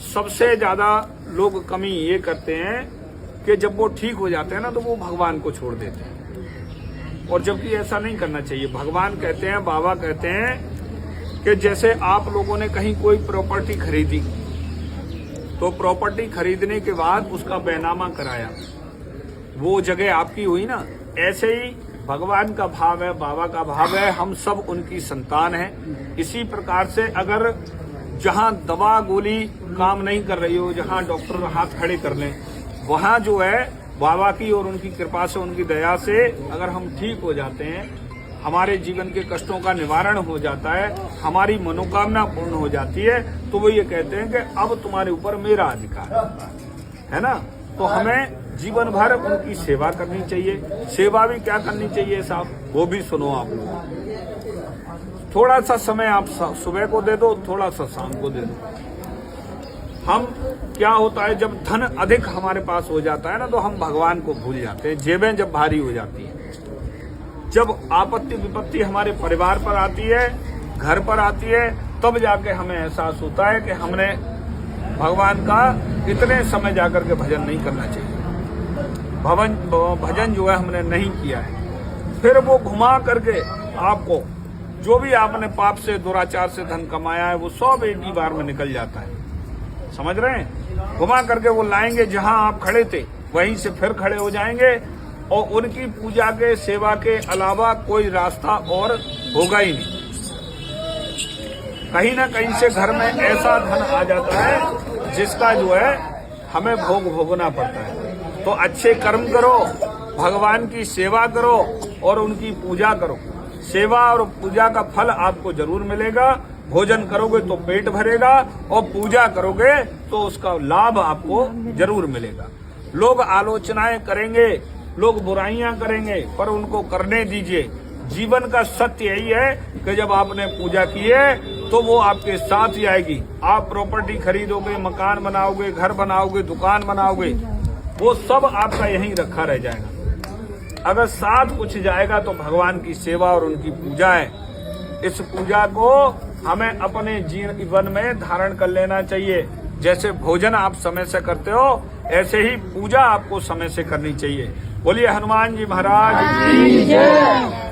सबसे ज्यादा लोग कमी ये करते हैं कि जब वो ठीक हो जाते हैं ना तो वो भगवान को छोड़ देते हैं, और जबकि ऐसा नहीं करना चाहिए। भगवान कहते हैं, बाबा कहते हैं कि जैसे आप लोगों ने कहीं कोई प्रॉपर्टी खरीदी, तो प्रॉपर्टी खरीदने के बाद उसका बैनामा कराया, वो जगह आपकी हुई ना, ऐसे ही भगवान का भाव है, बाबा का भाव है, हम सब उनकी संतान हैं। इसी प्रकार से अगर जहां दवा गोली काम नहीं कर रही हो, जहां डॉक्टर हाथ खड़े कर लें, वहां जो है बाबा की और उनकी कृपा से, उनकी दया से अगर हम ठीक हो जाते हैं, हमारे जीवन के कष्टों का निवारण हो जाता है, हमारी मनोकामना पूर्ण हो जाती है, तो वो ये कहते हैं कि अब तुम्हारे ऊपर मेरा अधिकार है ना। तो हमें जीवन भर उनकी सेवा करनी चाहिए। सेवा भी क्या करनी चाहिए साहब, वो भी सुनो आप लोग। थोड़ा सा समय आप सुबह को दे दो, थोड़ा सा शाम को दे दो। हम क्या होता है, जब धन अधिक हमारे पास हो जाता है ना, तो हम भगवान को भूल जाते हैं, जेबें जब भारी हो जाती हैं। जब आपत्ति विपत्ति हमारे परिवार पर आती है, घर पर आती है, तब जाके हमें एहसास होता है कि हमने भगवान का इतने समय जाकर के भजन नहीं करना चाहिए, भजन जो है हमने नहीं किया है। फिर वो घुमा करके आपको जो भी आपने पाप से, दुराचार से धन कमाया है, वो सब एक ही बार में निकल जाता है। समझ रहे हैं? घुमा करके वो लाएंगे, जहां आप खड़े थे वहीं से फिर खड़े हो जाएंगे, और उनकी पूजा के, सेवा के अलावा कोई रास्ता और होगा ही नहीं। कहीं ना कहीं से घर में ऐसा धन आ जाता है जिसका जो है हमें भोग भोगना पड़ता है। तो अच्छे कर्म करो, भगवान की सेवा करो और उनकी पूजा करो। सेवा और पूजा का फल आपको जरूर मिलेगा। भोजन करोगे तो पेट भरेगा, और पूजा करोगे तो उसका लाभ आपको जरूर मिलेगा। लोग आलोचनाएं करेंगे, लोग बुराइयां करेंगे, पर उनको करने दीजिए। जीवन का सत्य यही है कि जब आपने पूजा की है तो वो आपके साथ ही आएगी। आप प्रॉपर्टी खरीदोगे, मकान बनाओगे, घर बनाओगे, दुकान बनाओगे, वो सब आपका यहीं रखा रह जाएगा। अगर साथ कुछ जाएगा तो भगवान की सेवा और उनकी पूजा है। इस पूजा को हमें अपने जीवन में धारण कर लेना चाहिए। जैसे भोजन आप समय से करते हो, ऐसे ही पूजा आपको समय से करनी चाहिए। बोलिए हनुमान जी महाराज की जय।